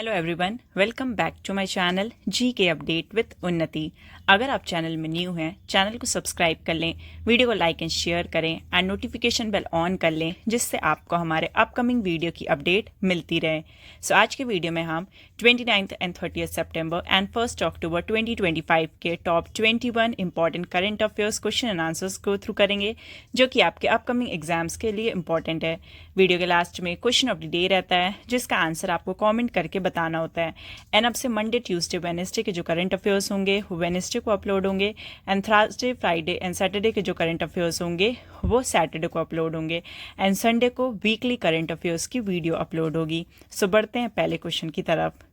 Hello everyone, welcome back to my channel G K update with उन्नति। अगर आप channel में न्यू हैं, चैनल को सब्सक्राइब कर लें, वीडियो को लाइक एंड शेयर करें एंड नोटिफिकेशन बेल ऑन कर लें, जिससे आपको हमारे अपकमिंग वीडियो की अपडेट मिलती रहे। सो आज के वीडियो में हम 29 एंड 30 सितंबर एंड 1 अक्टूबर 2025 के top 21 important current affairs question and answers को थ्रू करेंगे, जो कि आपके अपकमिंग एग्जाम्स के लिए इंपॉर्टेंट है। वीडियो के लास्ट में क्वेश्चन ऑफ द डे रहता है, जिसका आंसर आपको कॉमेंट करके बताना होता है। एंड अब से मंडे, ट्यूसडे, वेडनेसडे के जो करंट अफेयर्स होंगे वो वेडनेसडे को अपलोड होंगे, and Thursday, Friday and Saturday के जो करंट अफेयर्स होंगे वो सैटरडे को अपलोड होंगे, एंड संडे को वीकली करंट अफेयर्स की वीडियो अपलोड होगी। सो बढ़ते हैं पहले क्वेश्चन की तरफ।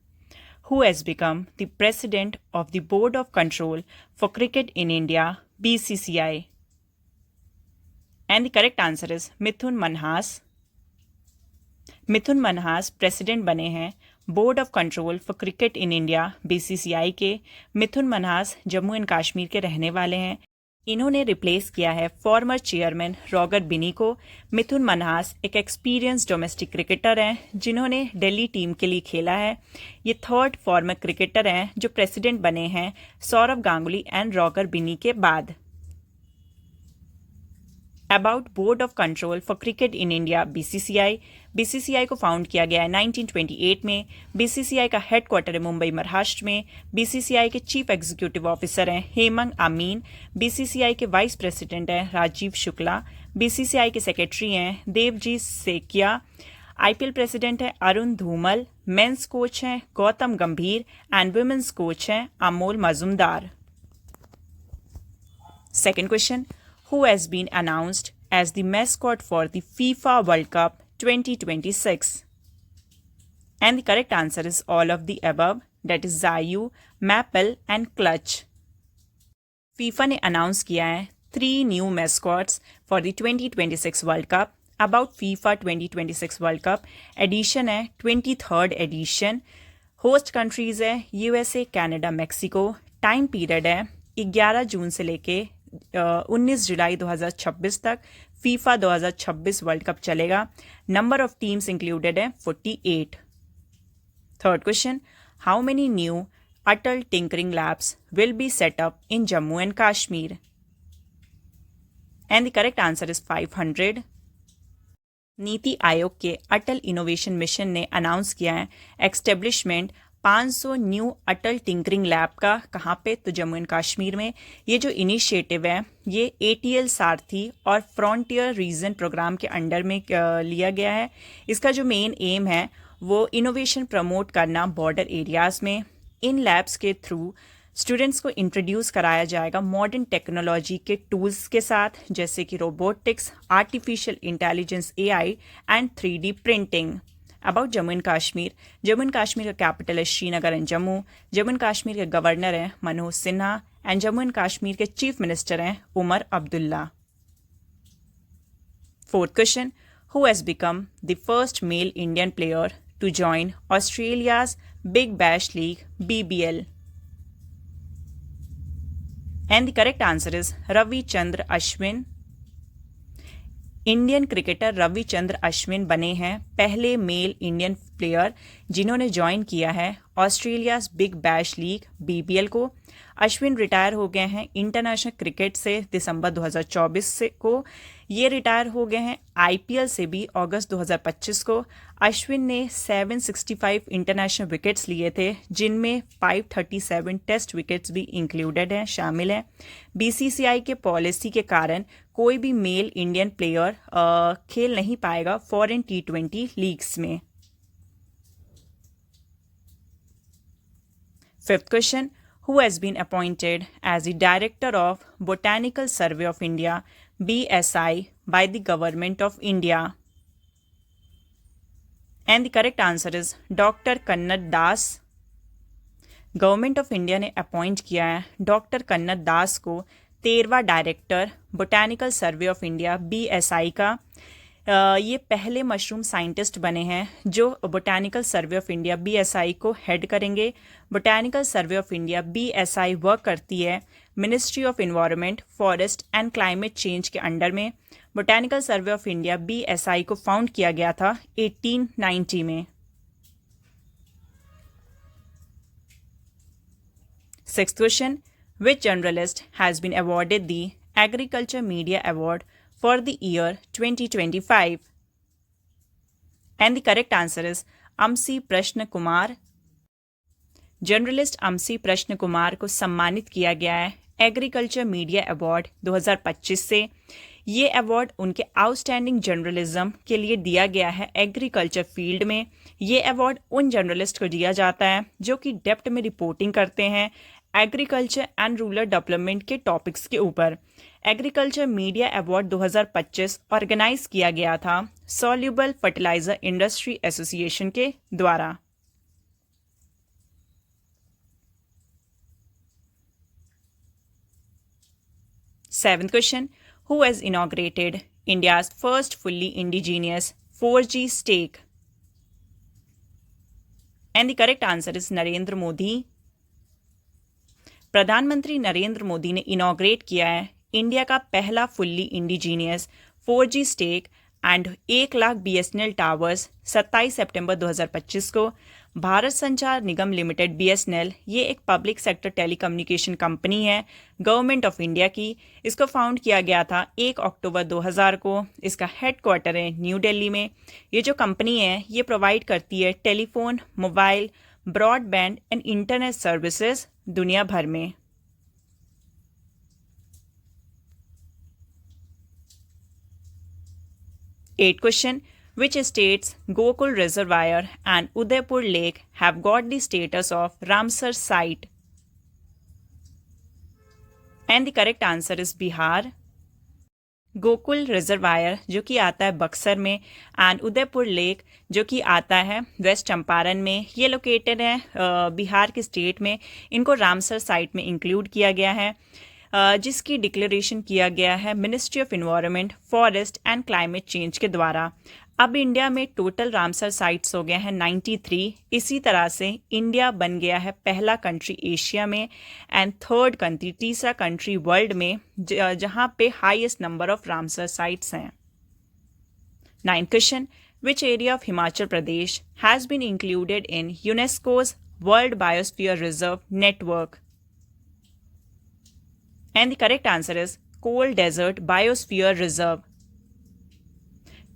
Who has become the president of the Board of Control for Cricket in India, BCCI? And the correct answer is Mithun Manhas. Mithun Manhas president बने हैं board of control for cricket in India BCCI के। मिथुन Manhas Jammu and Kashmir के रहने वाले हैं। इन्होंने replace किया है फॉर्मर चेयरमैन रॉगर बिनी को। मिथुन मनहास एक एक्सपीरियंस डोमेस्टिक क्रिकेटर हैं, जिन्होंने दिल्ली टीम के लिए खेला है। ये थर्ड फॉर्मर क्रिकेटर हैं जो प्रेसिडेंट बने हैं सौरव गांगुली एंड रॉगर बिनी के बाद। About board of control for cricket in India BCCI. BCCI को फाउंड किया गया है 1928 में। बीसीसीआई का हेडक्वार्टर है मुंबई, महाराष्ट्र में। बीसीसीआई के चीफ एग्जीक्यूटिव ऑफिसर हैं हेमंग अमीन। बीसीसीआई के वाइस प्रेसिडेंट हैं राजीव शुक्ला। बीसीसीआई के सेक्रेटरी हैं देवजी सेकिया। आईपीएल प्रेसिडेंट है अरुण धूमल। मेंस कोच हैं गौतम गंभीर एंड वुमेन्स कोच हैं Amol Majumdar. Second question, who has been announced as the mascot for the FIFA World Cup 2026? And the correct answer is all of the above, that is Zayu, Maple and Clutch. FIFA ने announce किया है 3 new mascots for the 2026 World Cup. About FIFA 2026 World Cup addition है 23rd addition. Host countries है USA, Canada, Mexico. Time period है 11 जून से लेके 19 जुलाई 2026 तक FIFA 2026 world cup चलेगा। नंबर ऑफ टीम्स इंक्लूडेड है 48। Third question, how many new Atal tinkering labs will be set up in Jammu and Kashmir? And the correct answer is 500। NITI Aayog के अटल innovation mission ने announce किया है एस्टेब्लिशमेंट 500 न्यू अटल tinkering lab का। कहाँ पे? तो जम्मू एंड कश्मीर में। ये जो इनिशिएटिव है ये एटीएल सारथी और फ्रंटियर रीजन प्रोग्राम के अंडर में लिया गया है। इसका जो मेन एम है वो इनोवेशन प्रमोट करना बॉर्डर एरियाज़ में। इन लैब्स के थ्रू स्टूडेंट्स को इंट्रोड्यूस कराया जाएगा मॉडर्न टेक्नोलॉजी के टूल्स के साथ, जैसे कि robotics, artificial intelligence, AI and 3D printing. About Jammu and Kashmir. Jammu and Kashmir का कैपिटल है श्रीनगर एंड जम्मू। जम्मू एंड कश्मीर के गवर्नर हैं मनोज सिन्हा एंड जम्मू एंड कश्मीर के चीफ मिनिस्टर हैं Omar Abdullah. Fourth question, who has become the first male Indian player to join Australia's big bash league BBL? And the correct answer is Ravichandra Ashwin. Indian cricketer Ravichandra Ashwin बने हैं पहले mail Indian player जिन्होंने join किया है Australia's big bash league BBL को। Ashwin retire हो गए हैं इंटरनेशनल क्रिकेट से दिसंबर 2024 से को। ये रिटायर हो गए हैं IPL से भी अगस्त 2025 को। अश्विन ने 765 इंटरनेशनल विकेट्स लिए थे, जिनमें 537 टेस्ट विकेट्स भी इंक्लूडेड हैं, शामिल हैं। BCCI के पॉलिसी के कारण कोई भी मेल इंडियन प्लेयर खेल नहीं पाएगा फॉरेन T20 लीग्स में। Fifth question, who has been appointed as the Director of Botanical Survey of India BSI by the Government of India? And the correct answer is Dr. Kannad Das. Government of India ने appoint किया है doctor Kannad Das को 13वां director botanical survey of India BSI का। ये पहले mushroom scientist बने हैं जो botanical survey of India BSI को हेड करेंगे। Botanical survey of India BSI work करती है ministry of environment, forest and climate change के अंडर में। Botanical survey of India BSI को फाउंड किया गया था 1890 में। Sixth question, which journalist has been awarded the Agriculture Media Award for the year 2025? And the correct answer is अमसी प्रश्न Kumar. Journalist अमसी प्रश्न कुमार को सम्मानित किया गया है एग्रीकल्चर मीडिया अवार्ड 2025 से। ये अवार्ड उनके आउटस्टैंडिंग जर्नलिज्म के लिए दिया गया है एग्रीकल्चर फील्ड में। ये अवार्ड उन जर्नलिस्ट को दिया जाता है जो कि डेप्थ में रिपोर्टिंग करते हैं एग्रीकल्चर एंड रूरल डेवलपमेंट के टॉपिक्स के ऊपर। एग्रीकल्चर मीडिया अवार्ड 2025 ऑर्गेनाइज किया गया था सॉल्यूबल फर्टिलाइजर इंडस्ट्री एसोसिएशन के द्वारा। Seventh question, who has inaugurated India's first fully indigenous 4G stake? And the correct answer is Narendra Modi. प्रधानमंत्री नरेंद्र मोदी ने इनॉग्रेट किया है इंडिया का पहला fully indigenous 4G stack and 1 lakh BSNL towers 27 सितंबर 2025 को। भारत संचार निगम लिमिटेड BSNL ये एक पब्लिक सेक्टर टेलीकम्युनिकेशन कंपनी है गवर्नमेंट ऑफ इंडिया की। इसको फाउंड किया गया था 1 अक्टूबर 2000 को। इसका हेडक्वार्टर है न्यू दिल्ली में। ये जो कंपनी है ये प्रोवाइड करती है telephone, mobile, broadband and internet services दुनिया भर में। Eighth question, which states Gokul Reservoir and Udaipur Lake have got the status of Ramsar site? And the correct answer is Bihar. Gokul reservoir जो कि आता है बक्सर में एंड उदयपुर लेक जो कि आता है वेस्ट चंपारण में, ये लोकेटेड है बिहार के स्टेट में। इनको रामसर साइट में इंक्लूड किया गया है जिसकी डिक्लेरेशन किया गया है ministry of environment, forest and climate change के द्वारा। अब इंडिया में टोटल रामसर साइट्स हो गए हैं 93। इसी तरह से इंडिया बन गया है पहला कंट्री एशिया में एंड थर्ड कंट्री, तीसरा कंट्री वर्ल्ड में जहां पे highest number of Ramsar sites हैं। 9th question, which area of Himachal Pradesh has been included in UNESCO's world biosphere reserve network? And the correct answer is Coal Desert Biosphere Reserve.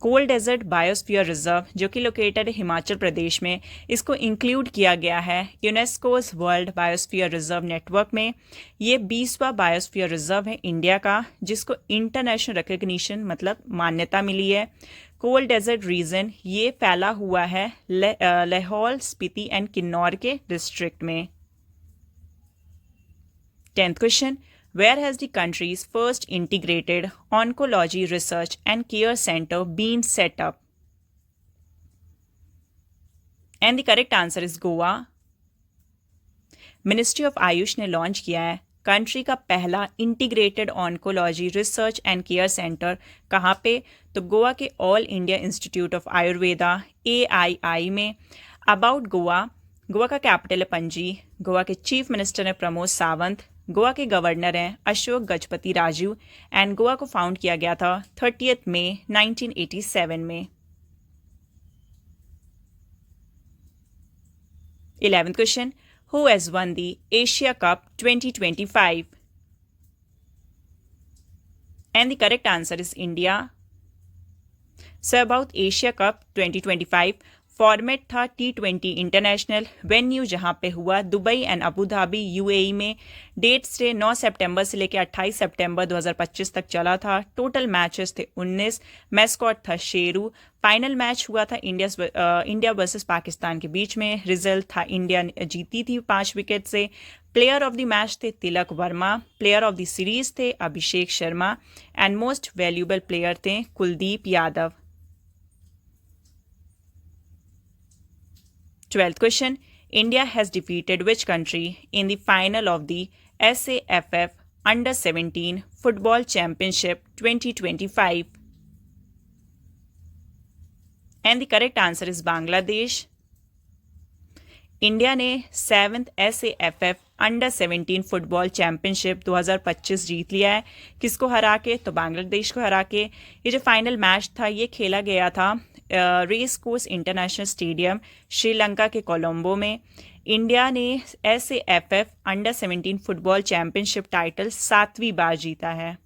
Cold desert biosphere reserve जो कि located है हिमाचल प्रदेश में, इसको include किया गया है UNESCO's world biosphere reserve network में। ये 20वां बायोस्फीयर रिजर्व है इंडिया का जिसको इंटरनेशनल रिकग्निशन मतलब मान्यता मिली है। कोल डेजर्ट रीजन ये फैला हुआ है लाहौल, स्पीति एंड किन्नौर के डिस्ट्रिक्ट में। 10th question, where has the country's first integrated oncology research and care center been set up? And the correct answer is Goa. Ministry of Ayush ने लॉन्च किया है कंट्री का पहला integrated oncology research and care centre. कहाँ पे? तो गोवा के all India institute of Ayurveda AII में। अबाउट गोवा, गोवा का कैपिटल है पणजी। गोवा के चीफ मिनिस्टर है प्रमोद सावंत। गोवा के गवर्नर हैं अशोक गजपति राजू एंड गोवा को फाउंड किया गया था 30 मई 1987 में। 11th question, who has one the Asia cup 2025? And the correct answer is India. So about Asia cup 2025, format था T20 इंटरनेशनल। वेन्यू जहां पे हुआ Dubai and Abu Dhabi UAE में। डेट्स थे 9 सितंबर से लेकर 28 सितंबर 2025 तक चला था। टोटल मैचेस थे 19। मैस्कॉट था शेरू। फाइनल मैच हुआ था इंडिया वर्सेस पाकिस्तान के बीच में। रिजल्ट था इंडिया जीती थी 5 विकेट से। प्लेयर ऑफ द मैच थे Tilak Varma. Player of the series थे Abhishek Sharma and most valuable player थे Kuldeep Yadav. 12th question, India has defeated which country in the final of the SAFF Under-17 Football Championship 2025? And the correct answer is Bangladesh. India ने 7th SAFF Under-17 football championship 2025 जीत लिया है। किसको हरा के? तो बांग्लादेश को हरा के। ये जो फाइनल मैच था ये खेला गया था race course international stadium Sri Lanka के कोलंबो में। इंडिया ने SAFF under 17 football championship title 7वीं बार जीता है।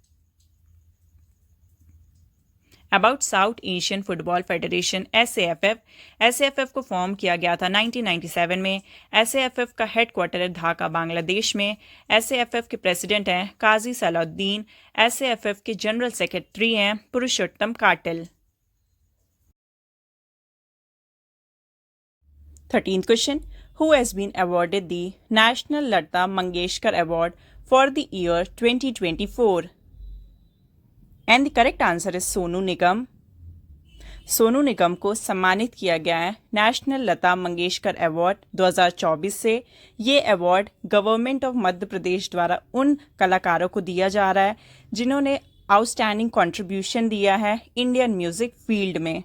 About South Asian Football Federation SAFF को फॉर्म किया गया था 1997 में। SAFF का हेडक्वार्टर है ढाका बांग्लादेश में। SAFF के प्रेसिडेंट हैं काजी सलाउद्दीन। SAFF के जनरल सेक्रेटरी हैं Purushottam Katil. 13th question, who has been awarded the national Lata Mangeshkar award for the year 2024? And the correct answer is Sonu Nigam. Sonu Nigam को सम्मानित किया गया है नेशनल लता मंगेशकर अवार्ड 2024 से। ये award government of Madhya Pradesh द्वारा उन कलाकारों को दिया जा रहा है जिन्होंने आउटस्टैंडिंग कंट्रीब्यूशन दिया है इंडियन म्यूजिक फील्ड में।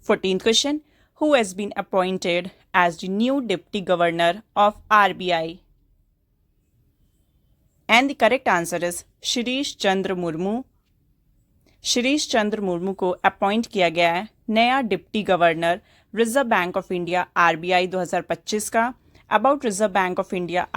Fourteenth question, who has been appointed as the new Deputy Governor of RBI? And the correct answer is Shirish Chandra Murmu. Shirish Chandra Murmu को अपॉइंट किया गया है नया deputy governor reserve bank of India RBI 2025 का। About reserve bank of India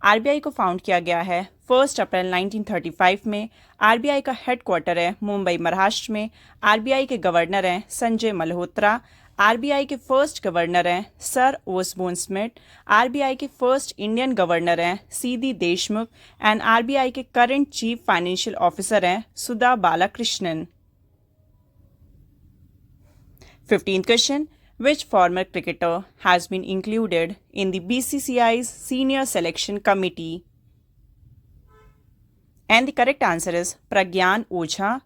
RBI को found किया गया है 1 अप्रैल 1935 में। RBI का हेडक्वार्टर है मुंबई महाराष्ट्र में। RBI के गवर्नर हैं संजय मल्होत्रा। RBI के फर्स्ट गवर्नर हैं सर ओसबोर्न स्मिथ। RBI के फर्स्ट इंडियन गवर्नर हैं CD देशमुख एंड RBI के करंट चीफ फाइनेंशियल ऑफिसर हैं सुधा Balakrishnan. 15th question, which former cricketer has been included in the BCCI's senior selection committee? And the correct answer is Pragyan Ojha.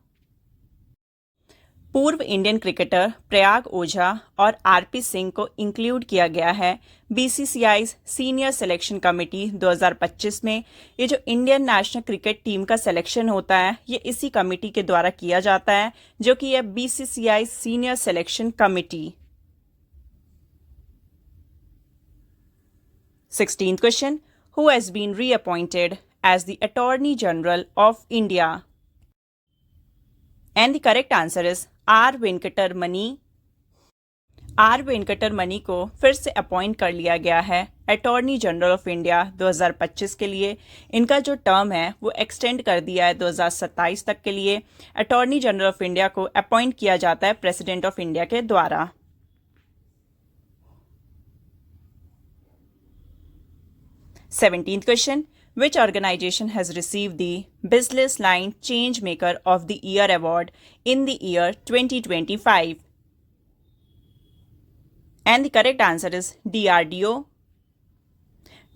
पूर्व Indian cricketer Prayag ओझा और RP Singh को include किया गया है BCCI senior selection committee 2025 में। ये जो इंडियन नेशनल क्रिकेट टीम का सिलेक्शन होता है ये इसी कमेटी के द्वारा किया जाता है जो कि है BCCI senior selection committee. 16th question, who has been reappointed as the Attorney General of India? And the correct answer is R. Venkatarmani। R. Venkatarmani को फिर से अपॉइंट कर लिया गया है अटॉर्नी जनरल ऑफ इंडिया 2025 के लिए। इनका जो टर्म है वो एक्सटेंड कर दिया है 2027 तक के लिए। अटॉर्नी जनरल ऑफ इंडिया को अपॉइंट किया जाता है प्रेसिडेंट ऑफ इंडिया के द्वारा। 17th question, which organization has received the Business Line Changemaker of the Year award in the year 2025? And the correct answer is DRDO।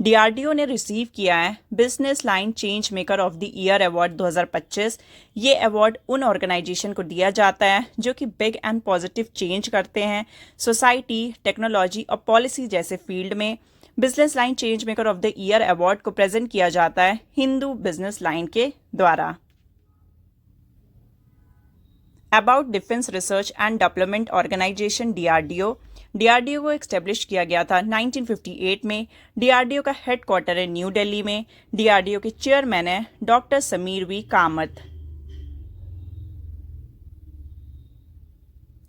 DRDO ने receive किया है business line change maker of the year award 2025। ये award उन organisation को दिया जाता है जो कि बिग एंड पॉजिटिव चेंज करते हैं सोसाइटी, टेक्नोलॉजी और पॉलिसी जैसे फील्ड में। Business line change maker of the year award को प्रेजेंट किया जाता है हिंदू बिजनेस लाइन के द्वारा। About defence research and development organisation DRDO को एस्टेब्लिश किया गया था 1958 में। DRDO का हेडक्वार्टर है न्यू दिल्ली में। DRDO के चेयरमैन है doctor Sameer V Kamat.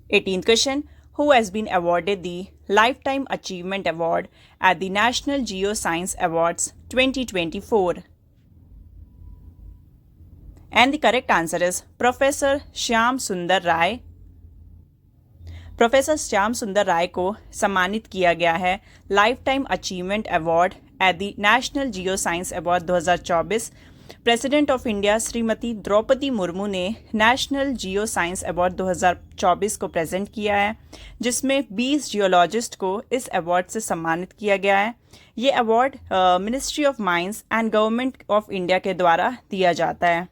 18th question, who has been awarded the Lifetime Achievement Award at the National Geoscience Awards 2024? And the correct answer is Professor Shyam Sundar Rai। Professor Shyam Sundar Rai को सम्मानित किया गया है lifetime achievement award at the national geoscience award 2024। President of India Shrimati Draupadi Murmu ने national geoscience award 2024 को present किया है जिसमें 20 जियोलॉजिस्ट को इस अवार्ड से सम्मानित किया गया है। ये award ministry of mines and government of India के द्वारा दिया जाता है।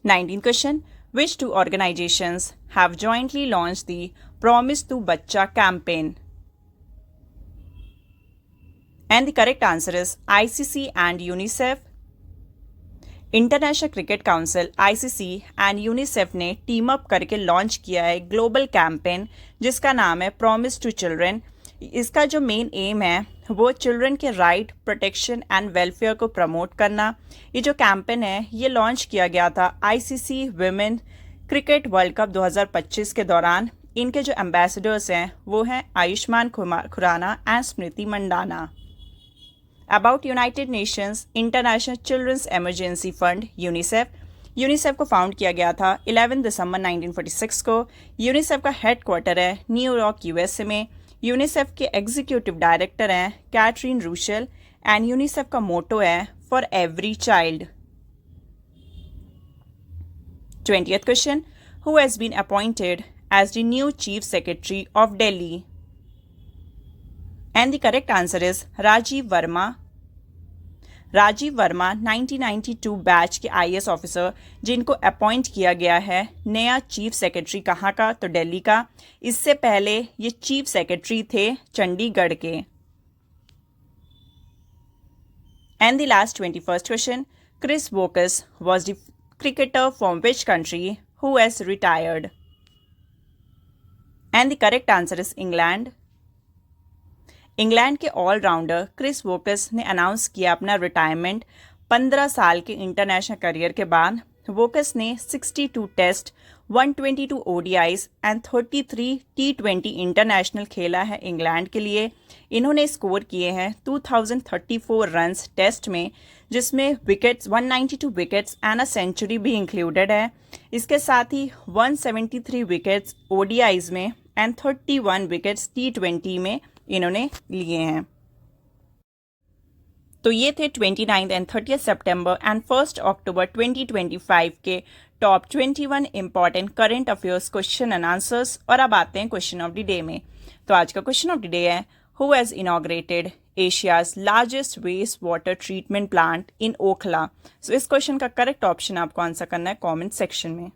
19th question, which two organizations have jointly launched the Promise to Bachcha campaign? And the correct answer is ICC and UNICEF। International cricket council ICC and UNICEF ने team up करके launch किया है global campaign जिसका नाम है promise to children. इसका जो main M है वो चिल्ड्रन के राइट, प्रोटेक्शन एंड वेलफेयर को प्रमोट करना। ये जो कैंपेन है ये लॉन्च किया गया था ICC women cricket world cup 2025 के दौरान। इनके जो एम्बेसडर्स हैं वो हैं Ayushmann Khurrana and Smriti Mandhana. About United Nations International Children's Emergency Fund UNICEF को फाउंड किया गया था 11 दिसंबर 1946 को। यूनिसेफ का हेडक्वार्टर है न्यूयॉर्क यूएसए में। यूनिसेफ के एग्जीक्यूटिव डायरेक्टर हैं कैथरीन रूशेल एंड यूनिसेफ का मोटो है for every child. 20th question, who has been appointed as the new Chief Secretary of Delhi? And the correct answer is Rajiv Verma. Rajiv Verma 1992 batch के IAS officer जिनको appoint किया गया है नया chief secretary कहाँ का, तो दिल्ली का। इससे पहले ये चीफ सेक्रेटरी थे चंडीगढ़ के। And the last 21st question, Chris Woakes was the cricketer from which country who has retired? And the correct answer is England. England के ऑलराउंडर क्रिस वोकस ने अनाउंस किया अपना रिटायरमेंट 15 साल के इंटरनेशनल करियर के बाद। वोकस ने 62 test, 122 ODIs and 33 T20 international खेला है इंग्लैंड के लिए। इन्होंने स्कोर किए हैं 2034 रन्स टेस्ट में, जिसमें wickets 192 wickets and a century भी इंक्लूडेड है। इसके साथ ही 173 विकेट्स ओडीआईज में एंड 31 विकेट्स T20 में इन्होंने लिए हैं। तो ये थे 29 एंड 30 सितंबर एंड 1 अक्टूबर 2025 के top 21 important current affairs question and answers. और अब आते हैं क्वेश्चन ऑफ द डे में। तो आज का क्वेश्चन ऑफ द डे है, who has inaugurated Asia's largest waste water treatment plant in Okhla? So इस क्वेश्चन का करेक्ट ऑप्शन आपको आंसर करना है कॉमेंट सेक्शन में।